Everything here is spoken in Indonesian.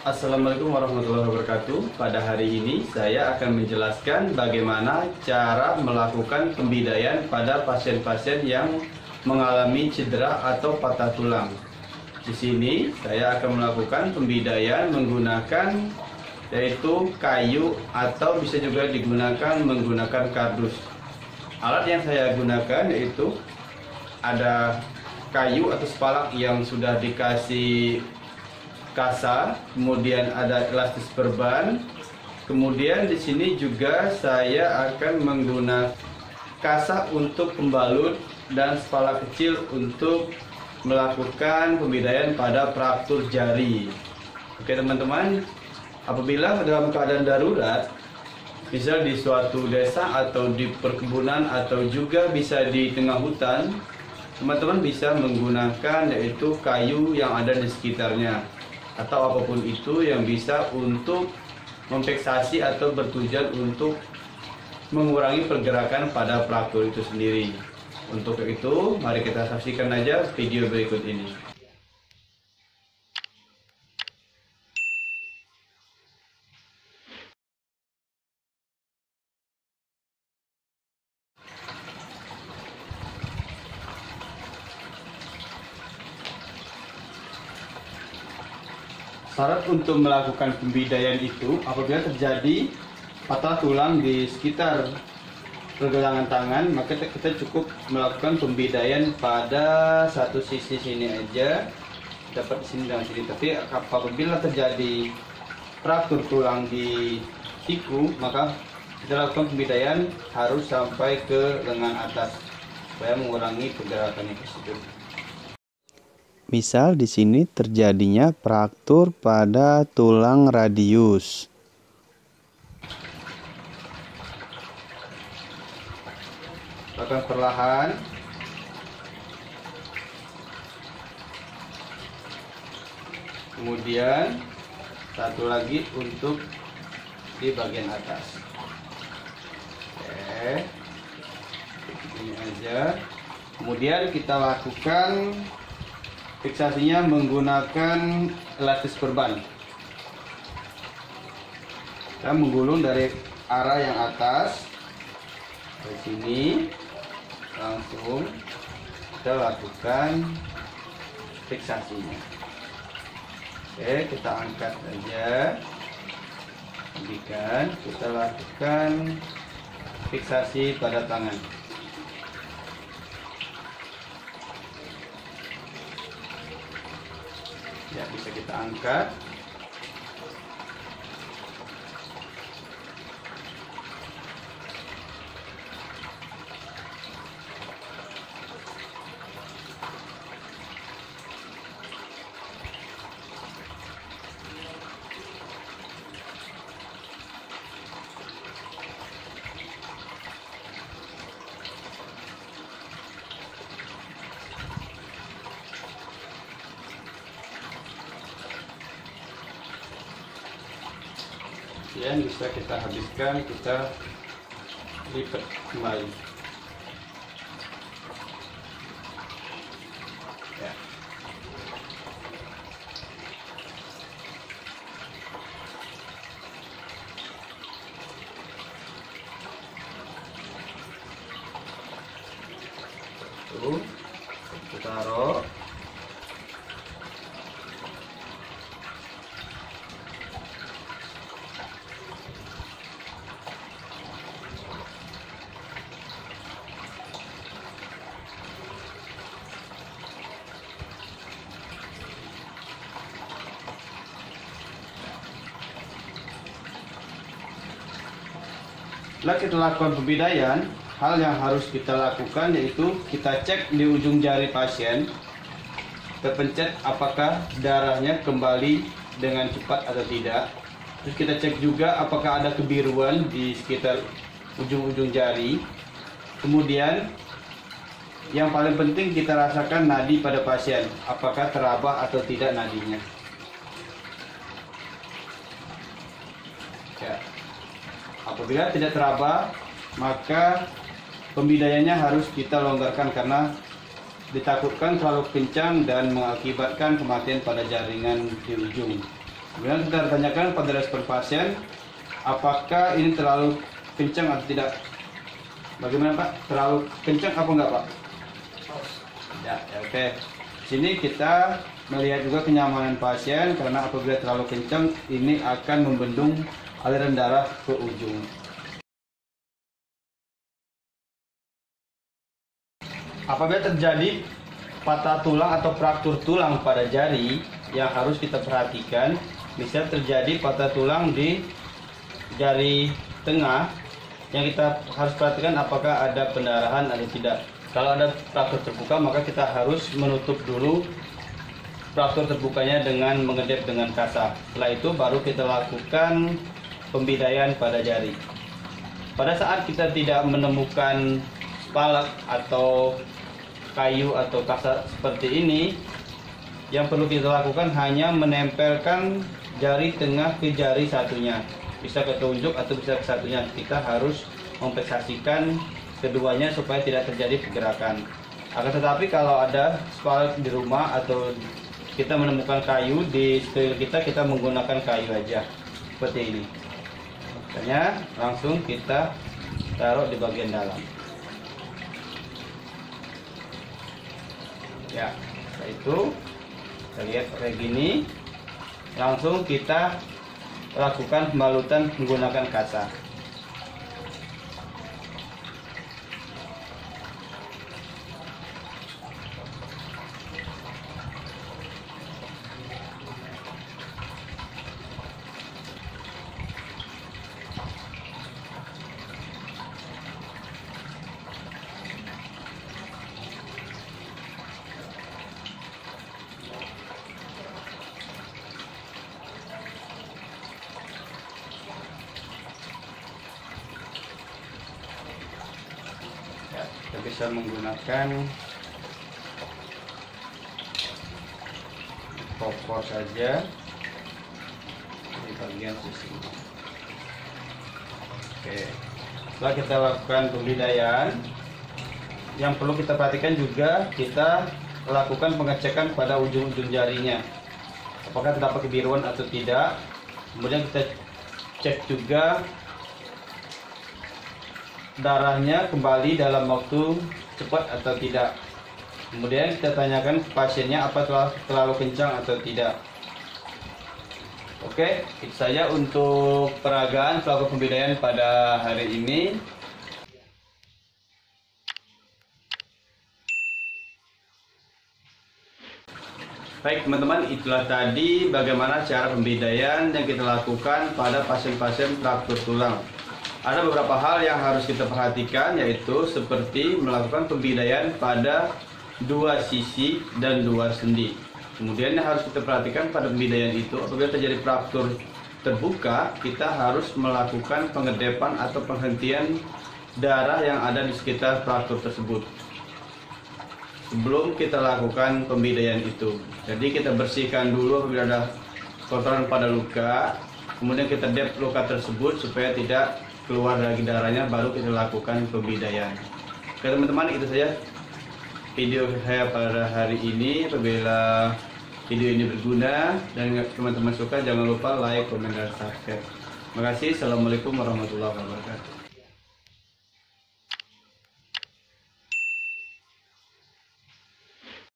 Assalamualaikum warahmatullahi wabarakatuh. Pada hari ini saya akan menjelaskan bagaimana cara melakukan pembidayaan pada pasien-pasien yang mengalami cedera atau patah tulang. Di sini saya akan melakukan pembidayaan menggunakan yaitu kayu atau bisa juga digunakan menggunakan kardus. Alat yang saya gunakan yaitu ada kayu atau spalak yang sudah dikasih kasa, kemudian ada elastis perban. Kemudian di sini juga saya akan menggunakan kasa untuk pembalut dan spala kecil untuk melakukan pembidayaan pada fraktur jari. Oke teman-teman, apabila dalam keadaan darurat, bisa di suatu desa atau di perkebunan atau juga bisa di tengah hutan, teman-teman bisa menggunakan yaitu kayu yang ada di sekitarnya atau apapun itu yang bisa untuk memfiksasi atau bertujuan untuk mengurangi pergerakan pada fraktur itu sendiri. Untuk itu, mari kita saksikan aja video berikut ini. Syarat untuk melakukan pembidayaan itu apabila terjadi patah tulang di sekitar pergelangan tangan, maka kita cukup melakukan pembidayaan pada satu sisi sini aja, dapat di sini dan sini. Tapi apabila terjadi fraktur tulang di siku, maka kita lakukan pembidayaan harus sampai ke lengan atas supaya mengurangi pergerakannya tersebut. Misal di sini terjadinya fraktur pada tulang radius. Lakukan perlahan. Kemudian satu lagi untuk di bagian atas. Oke. Ini aja. Kemudian kita lakukan fiksasinya menggunakan elastis perban. Kita menggulung dari arah yang atas ke sini, langsung kita lakukan fiksasinya. Oke, kita angkat aja. Kemudian kita lakukan fiksasi pada tangan. Ya, bisa kita angkat. Yang bisa kita habiskan, kita lipat kembali. Ya. Tuh, kita taruh. Setelah kita lakukan pembidayaan, hal yang harus kita lakukan yaitu kita cek di ujung jari pasien, terpencet apakah darahnya kembali dengan cepat atau tidak. Terus kita cek juga apakah ada kebiruan di sekitar ujung-ujung jari. Kemudian yang paling penting kita rasakan nadi pada pasien, apakah teraba atau tidak nadinya. Ya. Apabila tidak teraba, maka pembidayaannya harus kita longgarkan karena ditakutkan terlalu kencang dan mengakibatkan kematian pada jaringan di ujung. Kemudian kita tanyakan pada respon pasien, apakah ini terlalu kencang atau tidak? Bagaimana Pak? Terlalu kencang apa enggak Pak? Ya, oke. Sini kita melihat juga kenyamanan pasien, karena apabila terlalu kencang ini akan membendung aliran darah ke ujung. Apabila terjadi patah tulang atau fraktur tulang pada jari, yang harus kita perhatikan, bisa terjadi patah tulang di jari tengah, yang kita harus perhatikan apakah ada pendarahan atau tidak. Kalau ada fraktur terbuka, maka kita harus menutup dulu fraktur terbukanya dengan mengedep dengan kasa. Setelah itu baru kita lakukan pembidayaan pada jari. Pada saat kita tidak menemukan spalak atau kayu atau kasa seperti ini, yang perlu kita lakukan hanya menempelkan jari tengah ke jari satunya. Bisa ke telunjuk atau bisa ke satunya. Kita harus memfiksasikan keduanya supaya tidak terjadi pergerakan. Akan tetapi kalau ada spalak di rumah atau kita menemukan kayu di sekeliling kita menggunakan kayu aja seperti ini. Makanya langsung kita taruh di bagian dalam. Ya, setelah itu kita lihat kayak gini. Langsung kita lakukan pembalutan menggunakan kasa. Kita bisa menggunakan popor saja di bagian sisi. Oke, setelah kita lakukan pembidayaan, yang perlu kita perhatikan juga, kita lakukan pengecekan pada ujung-ujung jarinya, apakah terdapat kebiruan atau tidak. Kemudian kita cek juga darahnya kembali dalam waktu cepat atau tidak. Kemudian kita tanyakan ke pasiennya apa terlalu kencang atau tidak. Oke, itu saja untuk peragaan pelaku pembidayaan pada hari ini. Baik teman-teman, itulah tadi bagaimana cara pembidayaan yang kita lakukan pada pasien-pasien fraktur tulang. Ada beberapa hal yang harus kita perhatikan, yaitu seperti melakukan pembidayaan pada dua sisi dan dua sendi. Kemudian yang harus kita perhatikan pada pembidayaan itu, apabila terjadi fraktur terbuka, kita harus melakukan pengedepan atau penghentian darah yang ada di sekitar fraktur tersebut sebelum kita lakukan pembidayaan itu. Jadi kita bersihkan dulu apabila ada kotoran pada luka, kemudian kita dep luka tersebut supaya tidak keluar lagi darahnya, baru kita lakukan pembidayaan. Oke teman-teman, itu saja video saya pada hari ini. Apabila video ini berguna dan teman-teman suka, jangan lupa like, komen, dan subscribe. Terima kasih. Assalamualaikum warahmatullahi wabarakatuh.